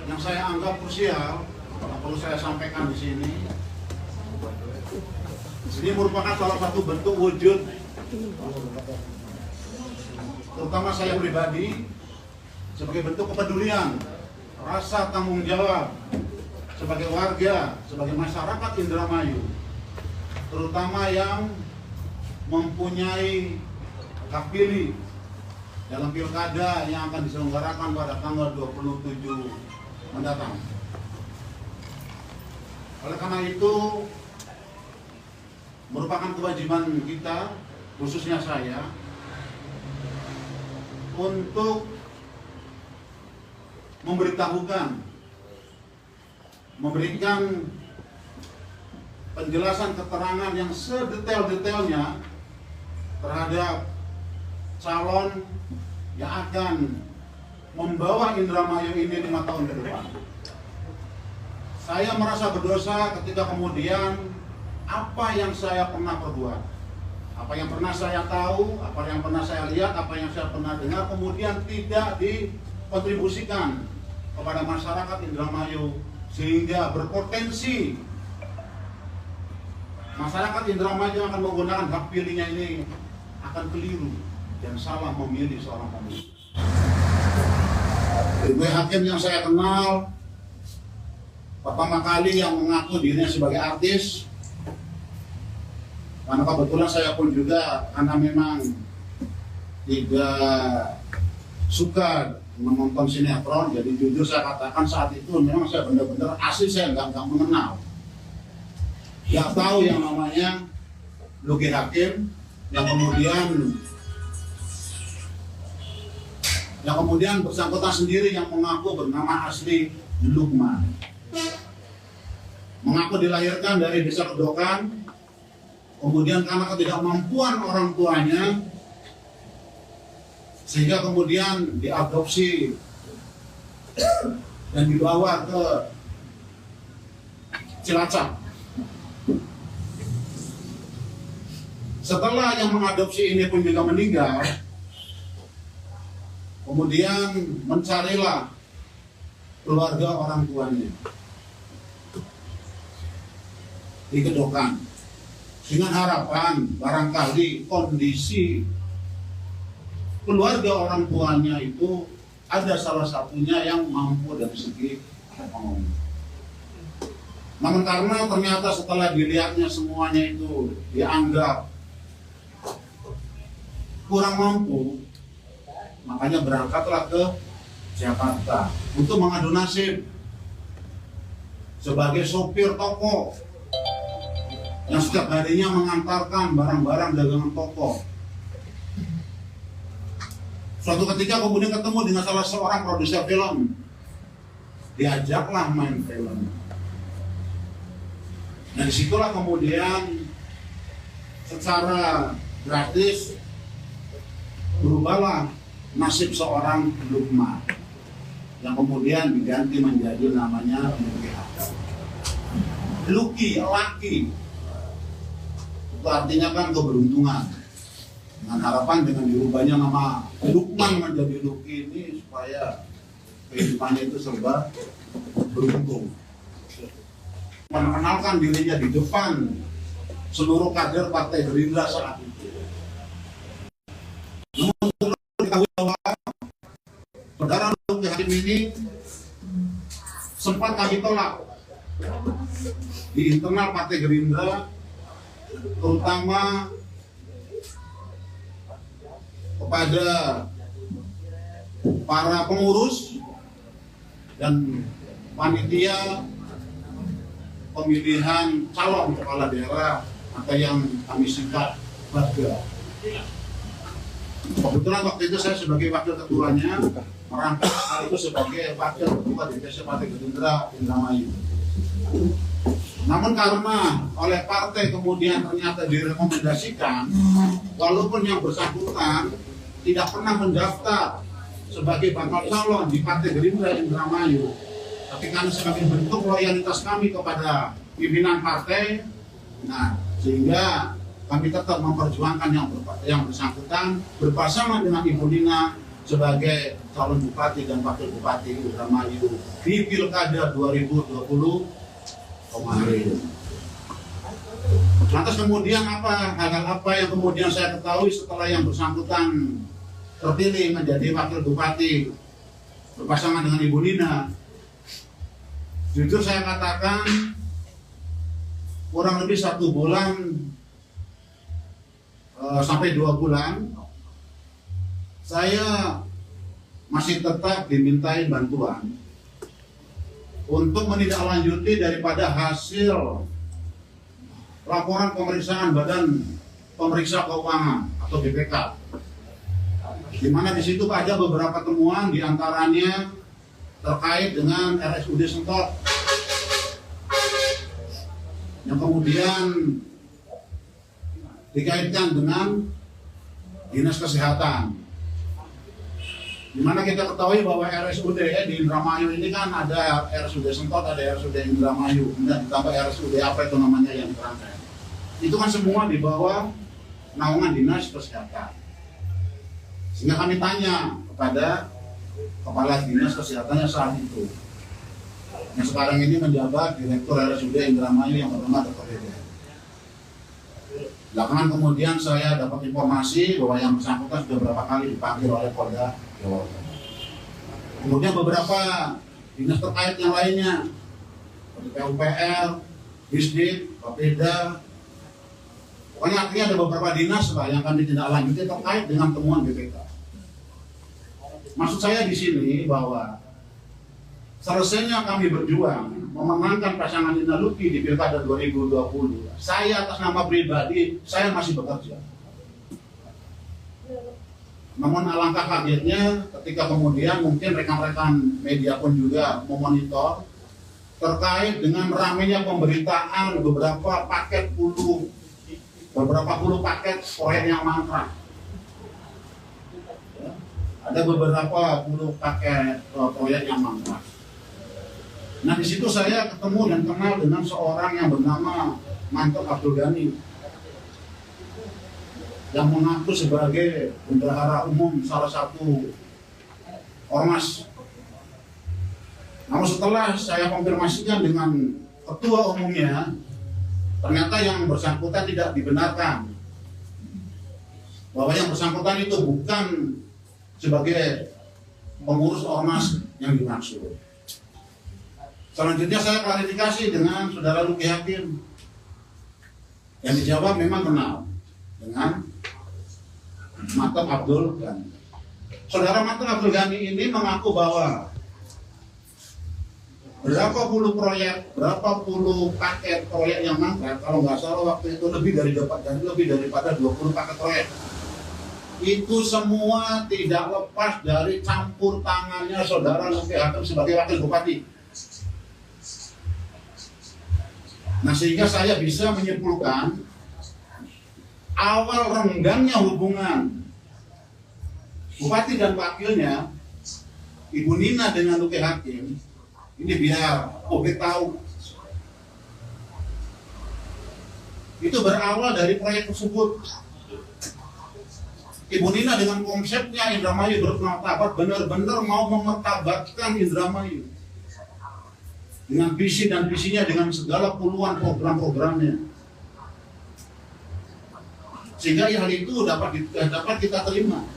yang saya anggap krusial, perlu saya sampaikan di sini. Ini merupakan salah satu bentuk wujud, terutama saya pribadi, sebagai bentuk kepedulian, rasa tanggung jawab sebagai warga, sebagai masyarakat Indramayu, terutama yang mempunyai hak pilih dalam pilkada yang akan diselenggarakan pada tanggal 27 mendatang. Oleh karena itu, merupakan kewajiban kita, khususnya saya, untuk memberitahukan, memberikan penjelasan keterangan yang sedetail-detailnya terhadap calon yang akan membawa Indramayu ini 5 tahun ke depan. Saya merasa berdosa ketika kemudian apa yang saya pernah perbuat, apa yang pernah saya tahu, apa yang pernah saya lihat, apa yang saya pernah dengar, kemudian tidak dikontribusikan kepada masyarakat Indramayu, sehingga berpotensi masyarakat Indramayu yang akan menggunakan hak pilihnya ini akan keliru dan salah memilih seorang pemimpin. Ibu hakim yang saya kenal pertama kali yang mengaku dirinya sebagai artis, karena kebetulan saya pun juga karena memang tidak suka menonton sinetron, jadi jujur saya katakan saat itu memang saya benar-benar asli saya nggak mengenal, nggak tahu yang namanya Luki Hakim, yang kemudian bersangkutan sendiri yang mengaku bernama asli Lukman, mengaku dilahirkan dari desa Kedokan, kemudian karena ketidakmampuan orang tuanya sehingga kemudian diadopsi dan dibawa ke Cilacap. Setelah yang mengadopsi ini pun juga meninggal, kemudian mencarilah keluarga orang tuanya di Kedokan dengan harapan barangkali kondisi keluarga orang tuanya itu ada salah satunya yang mampu dari segi ekonomi. Namun karena ternyata setelah dilihatnya semuanya itu dianggap kurang mampu, makanya berangkatlah ke Jakarta untuk mengadu nasib sebagai sopir toko yang setiap harinya mengantarkan barang-barang dagangan toko. Suatu ketika kemudian ketemu dengan salah seorang produser film, diajaklah main film. Nah disitulah kemudian secara gratis berubahlah nasib seorang Lukman yang kemudian diganti menjadi namanya Luki Hakim. Luki, laki, itu artinya kan keberuntungan. Dengan harapan dengan dirubahnya nama Lukman menjadi Luki ini supaya kehidupannya itu serba beruntung. Mengenalkan dirinya di depan seluruh kader Partai Gerindra saat itu. Namun perlu diketahui bahwa saudara Luki Hakim ini sempat kami tolak di internal Partai Gerindra, terutama kepada para pengurus dan panitia pemilihan calon kepala daerah atau yang kami singkat Badga. Kebetulan waktu itu saya sebagai wakil ketuanya merangkap hal itu sebagai wakil ketua DPC Partai Gerindra Indramayu. Namun karena oleh partai kemudian ternyata direkomendasikan, walaupun yang bersangkutan tidak pernah mendaftar sebagai bakal calon di Partai Gerindra Indramayu, tapi karena sebagai bentuk loyalitas kami kepada pimpinan partai, nah sehingga kami tetap memperjuangkan yang bersangkutan bersama dengan Ibu Nina sebagai calon bupati dan wakil bupati Indramayu di Pilkada 2020 kemarin. Lantas kemudian hal-hal apa yang kemudian saya ketahui setelah yang bersangkutan terpilih menjadi wakil bupati berpasangan dengan Ibu Nina? Jujur saya katakan kurang lebih 1 bulan sampai 2 bulan saya masih tetap dimintai bantuan untuk menindaklanjuti daripada hasil laporan pemeriksaan Badan Pemeriksa Keuangan atau BPK, di mana di situ ada beberapa temuan, diantaranya terkait dengan RSUD Sentot yang kemudian dikaitkan dengan Dinas Kesehatan, di mana kita ketahui bahwa RSUD di Indramayu ini kan ada RSUD Sentot, ada RSUD Indramayu, kemudian ditambah RSUD apa itu namanya yang diterangkan. Itu kan semua di bawah naungan Dinas Kesehatan. Sehingga kami tanya kepada Kepala Dinas Kesehatannya saat itu, yang sekarang ini menjabat Direktur RSUD Indramayu yang bernama Dr. Dede. Belakangan kemudian saya dapat informasi bahwa yang bersangkutan sudah beberapa kali dipanggil oleh Polda Jawa Tengah. Kemudian beberapa dinas terkait yang lainnya, seperti PUPR, Disdik, Bapeda, pokoknya artinya ada beberapa dinas lah yang akan ditindaklanjuti terkait dengan temuan BPK. Maksud saya di sini bahwa selesainya kami berjuang memenangkan pasangan Nina Luki di Pilkada 2020, saya atas nama pribadi saya masih bekerja. Namun alangkah kagetnya ketika kemudian mungkin rekan-rekan media pun juga memonitor terkait dengan ramainya pemberitaan beberapa puluh paket proyek yang mangkrak. Ada beberapa puluh paket proyek yang mangkrak. Nah, di situ saya ketemu dan kenal dengan seorang yang bernama Mantok Abdul Ghani, yang mengaku sebagai bendahara umum salah satu ormas. Namun setelah saya konfirmasikan dengan ketua umumnya, ternyata yang bersangkutan tidak dibenarkan, bahwa yang bersangkutan itu bukan sebagai pengurus ormas yang dimaksud. Selanjutnya saya klarifikasi dengan Saudara Luki Hakim, yang dijawab memang kenal dengan Mantok Abdul Ghani. Saudara Mantok Abdul Ghani ini mengaku bahwa berapa puluh paket proyek yang mangkrak, kalau nggak salah waktu itu lebih daripada 20 paket proyek. Itu semua tidak lepas dari campur tangannya Saudara Luki Hakim sebagai wakil bupati. Nah, sehingga saya bisa menyimpulkan awal renggangnya hubungan bupati dan wakilnya Ibu Nina dengan Luki Hakim ini, biar publik tahu, itu berawal dari proyek tersebut. Ibu Nina dengan konsepnya Indramayu bermartabat, benar-benar mau memartabatkan Indramayu dengan visi dan visinya, dengan segala puluhan program-programnya, sehingga hal itu dapat kita terima.